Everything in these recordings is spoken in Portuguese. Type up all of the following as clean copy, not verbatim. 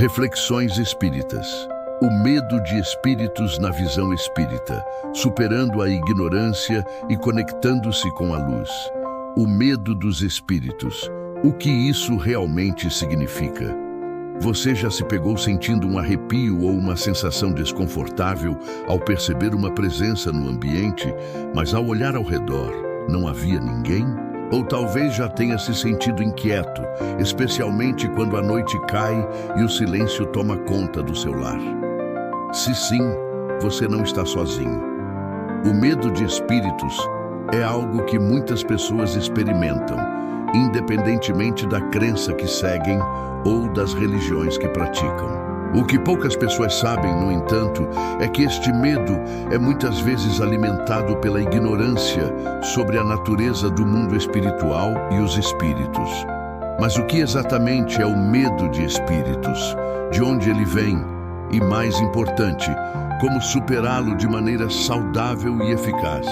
Reflexões espíritas. O medo de espíritos na visão espírita, superando a ignorância e conectando-se com a luz. O medo dos espíritos. O que isso realmente significa? Você já se pegou sentindo um arrepio ou uma sensação desconfortável ao perceber uma presença no ambiente, mas ao olhar ao redor, não havia ninguém? Ou talvez já tenha se sentido inquieto, especialmente quando a noite cai e o silêncio toma conta do seu lar. Se sim, você não está sozinho. O medo de espíritos é algo que muitas pessoas experimentam, independentemente da crença que seguem ou das religiões que praticam. O que poucas pessoas sabem, no entanto, é que este medo é muitas vezes alimentado pela ignorância sobre a natureza do mundo espiritual e os espíritos. Mas o que exatamente é o medo de espíritos? De onde ele vem? E, mais importante, como superá-lo de maneira saudável e eficaz?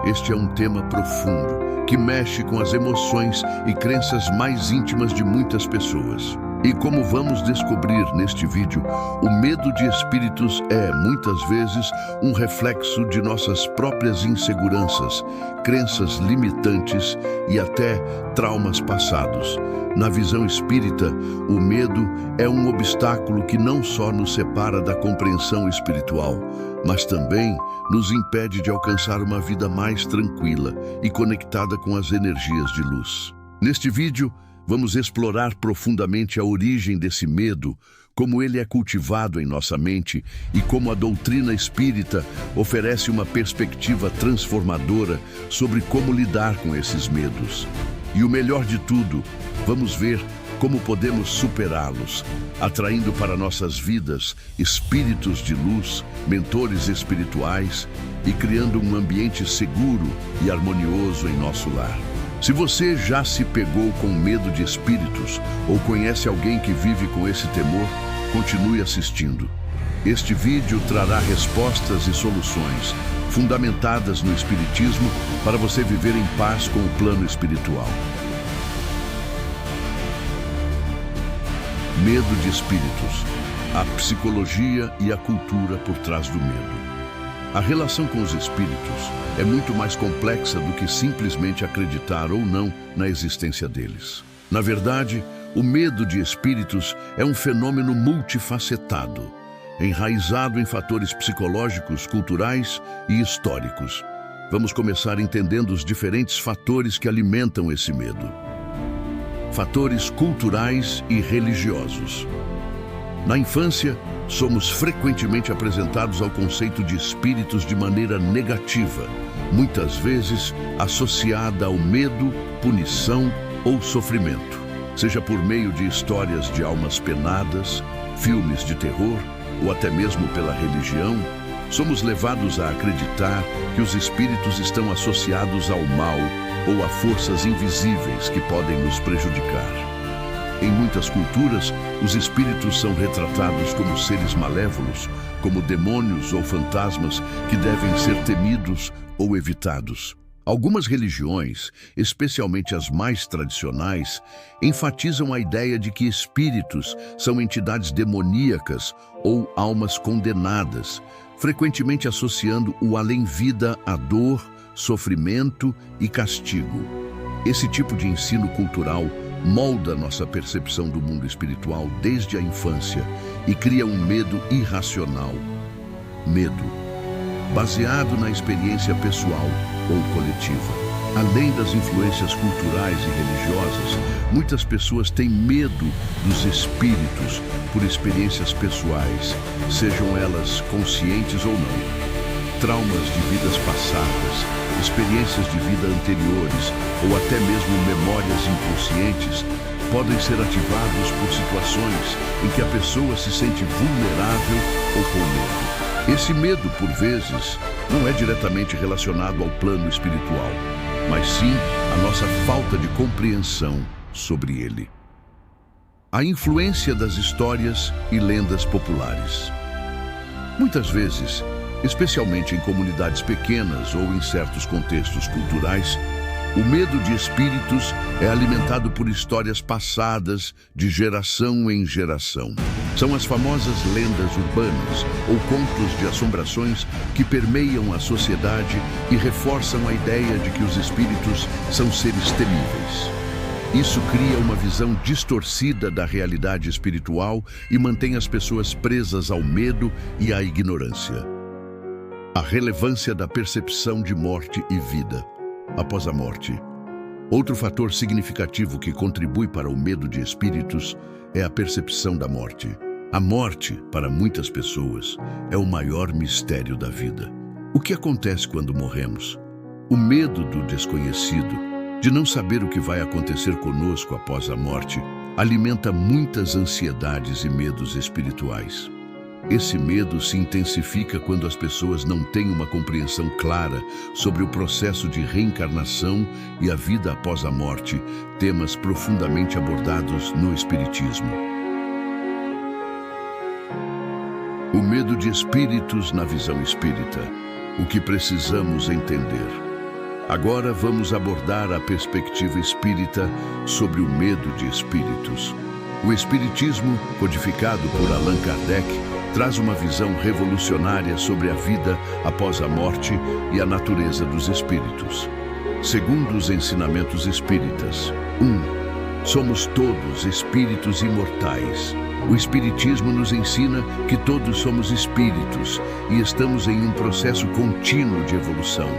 Este é um tema profundo, que mexe com as emoções e crenças mais íntimas de muitas pessoas. E como vamos descobrir neste vídeo, o medo de espíritos é, muitas vezes, um reflexo de nossas próprias inseguranças, crenças limitantes e até traumas passados. Na visão espírita, o medo é um obstáculo que não só nos separa da compreensão espiritual, mas também nos impede de alcançar uma vida mais tranquila e conectada com as energias de luz. Neste vídeo, vamos explorar profundamente a origem desse medo, como ele é cultivado em nossa mente e como a doutrina espírita oferece uma perspectiva transformadora sobre como lidar com esses medos. E o melhor de tudo, vamos ver como podemos superá-los, atraindo para nossas vidas espíritos de luz, mentores espirituais e criando um ambiente seguro e harmonioso em nosso lar. Se você já se pegou com medo de espíritos ou conhece alguém que vive com esse temor, continue assistindo. Este vídeo trará respostas e soluções fundamentadas no Espiritismo para você viver em paz com o plano espiritual. Medo de espíritos. A psicologia e a cultura por trás do medo. A relação com os espíritos é muito mais complexa do que simplesmente acreditar ou não na existência deles. Na verdade, o medo de espíritos é um fenômeno multifacetado, enraizado em fatores psicológicos, culturais e históricos. Vamos começar entendendo os diferentes fatores que alimentam esse medo. Fatores culturais e religiosos. Na infância, somos frequentemente apresentados ao conceito de espíritos de maneira negativa, muitas vezes associada ao medo, punição ou sofrimento, seja por meio de histórias de almas penadas, filmes de terror ou até mesmo pela religião. Somos levados a acreditar que os espíritos estão associados ao mal ou a forças invisíveis que podem nos prejudicar. Em muitas culturas, os espíritos são retratados como seres malévolos, como demônios ou fantasmas que devem ser temidos ou evitados. Algumas religiões, especialmente as mais tradicionais, enfatizam a ideia de que espíritos são entidades demoníacas ou almas condenadas, frequentemente associando o além-vida à dor, sofrimento e castigo. Esse tipo de ensino cultural molda nossa percepção do mundo espiritual desde a infância e cria um medo irracional. Medo, baseado na experiência pessoal ou coletiva. Além das influências culturais e religiosas, muitas pessoas têm medo dos espíritos por experiências pessoais, sejam elas conscientes ou não. Traumas de vidas passadas, experiências de vida anteriores ou até mesmo memórias inconscientes podem ser ativados por situações em que a pessoa se sente vulnerável ou com medo. Esse medo, por vezes, não é diretamente relacionado ao plano espiritual, mas sim à nossa falta de compreensão sobre ele. A influência das histórias e lendas populares. Muitas vezes, especialmente em comunidades pequenas ou em certos contextos culturais, O medo de espíritos é alimentado por histórias passadas de geração em geração. São as famosas lendas urbanas ou contos de assombrações que permeiam a sociedade e reforçam a ideia de que os espíritos são seres temíveis. Isso cria uma visão distorcida da realidade espiritual e mantém as pessoas presas ao medo e à ignorância. A relevância da percepção de morte e vida após a morte. Outro fator significativo que contribui para o medo de espíritos é a percepção da morte. A morte, para muitas pessoas, é o maior mistério da vida. O que acontece quando morremos? O medo do desconhecido, de não saber o que vai acontecer conosco após a morte, alimenta muitas ansiedades e medos espirituais. Esse medo se intensifica quando as pessoas não têm uma compreensão clara sobre o processo de reencarnação e a vida após a morte, temas profundamente abordados no Espiritismo. O medo de espíritos na visão espírita. O que precisamos entender. Agora vamos abordar a perspectiva espírita sobre o medo de espíritos. O Espiritismo, codificado por Allan Kardec, traz uma visão revolucionária sobre a vida após a morte e a natureza dos espíritos. Segundo os ensinamentos espíritas, 1. Somos todos espíritos imortais. O Espiritismo nos ensina que todos somos espíritos e estamos em um processo contínuo de evolução.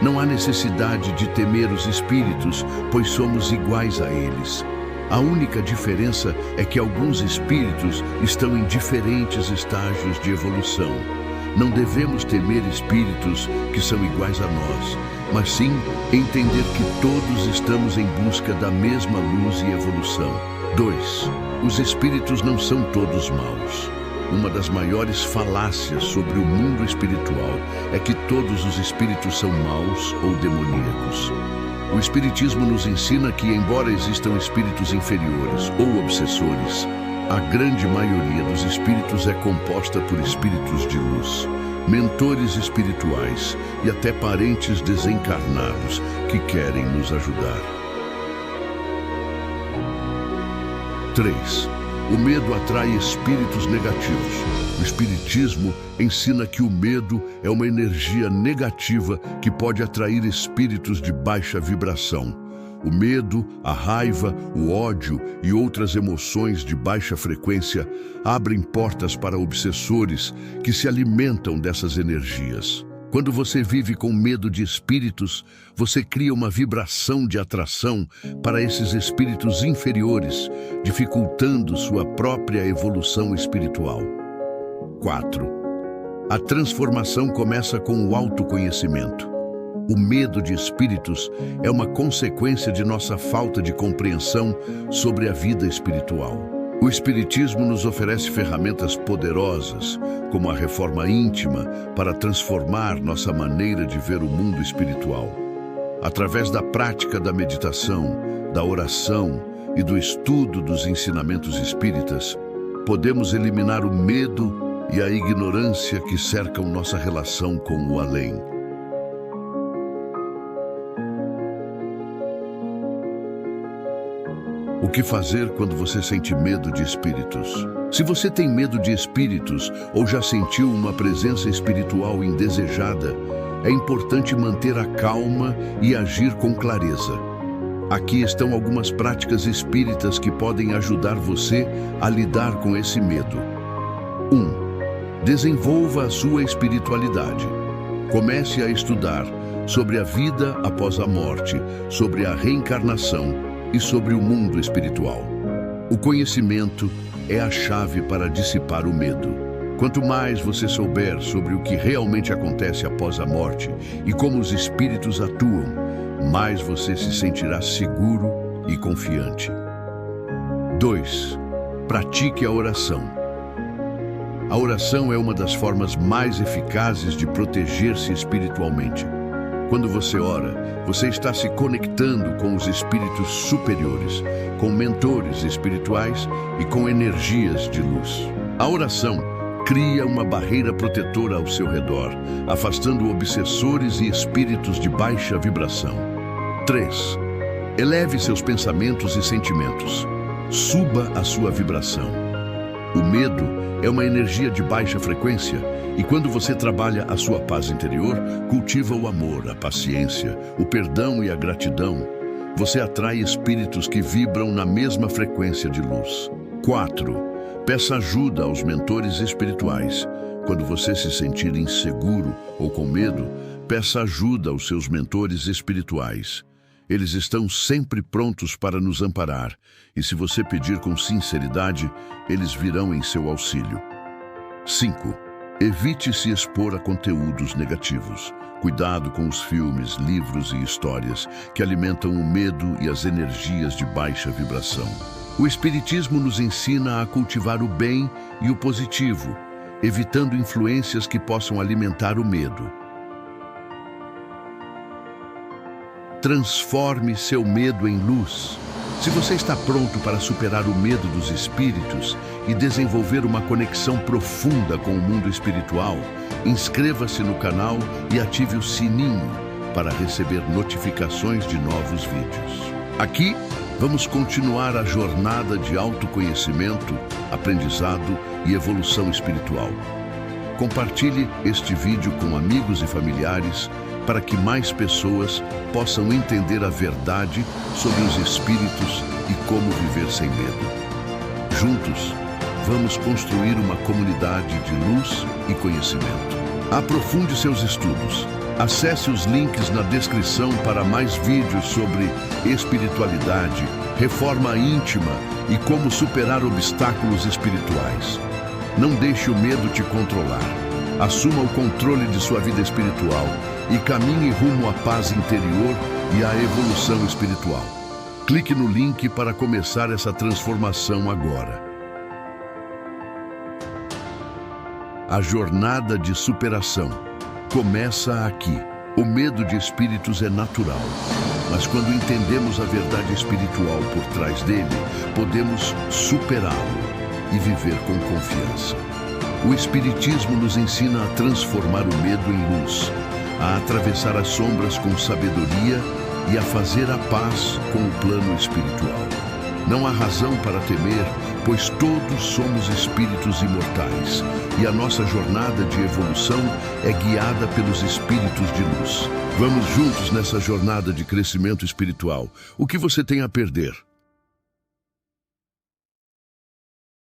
Não há necessidade de temer os espíritos, pois somos iguais a eles. A única diferença é que alguns espíritos estão em diferentes estágios de evolução. Não devemos temer espíritos que são iguais a nós, mas sim entender que todos estamos em busca da mesma luz e evolução. 2. Os espíritos não são todos maus. Uma das maiores falácias sobre o mundo espiritual é que todos os espíritos são maus ou demoníacos. O Espiritismo nos ensina que, embora existam espíritos inferiores ou obsessores, a grande maioria dos espíritos é composta por espíritos de luz, mentores espirituais e até parentes desencarnados que querem nos ajudar. 3. O medo atrai espíritos negativos. O Espiritismo ensina que o medo é uma energia negativa que pode atrair espíritos de baixa vibração. O medo, a raiva, o ódio e outras emoções de baixa frequência abrem portas para obsessores que se alimentam dessas energias. Quando você vive com medo de espíritos, você cria uma vibração de atração para esses espíritos inferiores, dificultando sua própria evolução espiritual. 4. A transformação começa com o autoconhecimento. O medo de espíritos é uma consequência de nossa falta de compreensão sobre a vida espiritual. O Espiritismo nos oferece ferramentas poderosas, como a reforma íntima, para transformar nossa maneira de ver o mundo espiritual. Através da prática da meditação, da oração e do estudo dos ensinamentos espíritas, podemos eliminar o medo e a ignorância que cercam nossa relação com o além. O que fazer quando você sente medo de espíritos? Se você tem medo de espíritos ou já sentiu uma presença espiritual indesejada, é importante manter a calma e agir com clareza. Aqui estão algumas práticas espíritas que podem ajudar você a lidar com esse medo. 1. Desenvolva a sua espiritualidade. Comece a estudar sobre a vida após a morte, sobre a reencarnação e sobre o mundo espiritual. O conhecimento é a chave para dissipar o medo. Quanto mais você souber sobre o que realmente acontece após a morte e como os espíritos atuam, mais você se sentirá seguro e confiante. 2. Pratique a oração. A oração é uma das formas mais eficazes de proteger-se espiritualmente. Quando você ora, você está se conectando com os espíritos superiores, com mentores espirituais e com energias de luz. A oração cria uma barreira protetora ao seu redor, afastando obsessores e espíritos de baixa vibração. 3. Eleve seus pensamentos e sentimentos. Suba a sua vibração. O medo é uma energia de baixa frequência e quando você trabalha a sua paz interior, cultiva o amor, a paciência, o perdão e a gratidão, você atrai espíritos que vibram na mesma frequência de luz. 4. Peça ajuda aos mentores espirituais. Quando você se sentir inseguro ou com medo, peça ajuda aos seus mentores espirituais. Eles estão sempre prontos para nos amparar, e se você pedir com sinceridade, eles virão em seu auxílio. 5. Evite se expor a conteúdos negativos. Cuidado com os filmes, livros e histórias que alimentam o medo e as energias de baixa vibração. O Espiritismo nos ensina a cultivar o bem e o positivo, evitando influências que possam alimentar o medo. Transforme seu medo em luz. Se você está pronto para superar o medo dos espíritos e desenvolver uma conexão profunda com o mundo espiritual, inscreva-se no canal e ative o sininho para receber notificações de novos vídeos. Aqui, vamos continuar a jornada de autoconhecimento, aprendizado e evolução espiritual. Compartilhe este vídeo com amigos e familiares para que mais pessoas possam entender a verdade sobre os espíritos e como viver sem medo. Juntos, vamos construir uma comunidade de luz e conhecimento. Aprofunde seus estudos. Acesse os links na descrição para mais vídeos sobre espiritualidade, reforma íntima e como superar obstáculos espirituais. Não deixe o medo te controlar. Assuma o controle de sua vida espiritual e caminhe rumo à paz interior e à evolução espiritual. Clique no link para começar essa transformação agora. A jornada de superação começa aqui. O medo de espíritos é natural, mas quando entendemos a verdade espiritual por trás dele, podemos superá-lo e viver com confiança. O Espiritismo nos ensina a transformar o medo em luz, a atravessar as sombras com sabedoria e a fazer a paz com o plano espiritual. Não há razão para temer, pois todos somos espíritos imortais e a nossa jornada de evolução é guiada pelos espíritos de luz. Vamos juntos nessa jornada de crescimento espiritual. O que você tem a perder?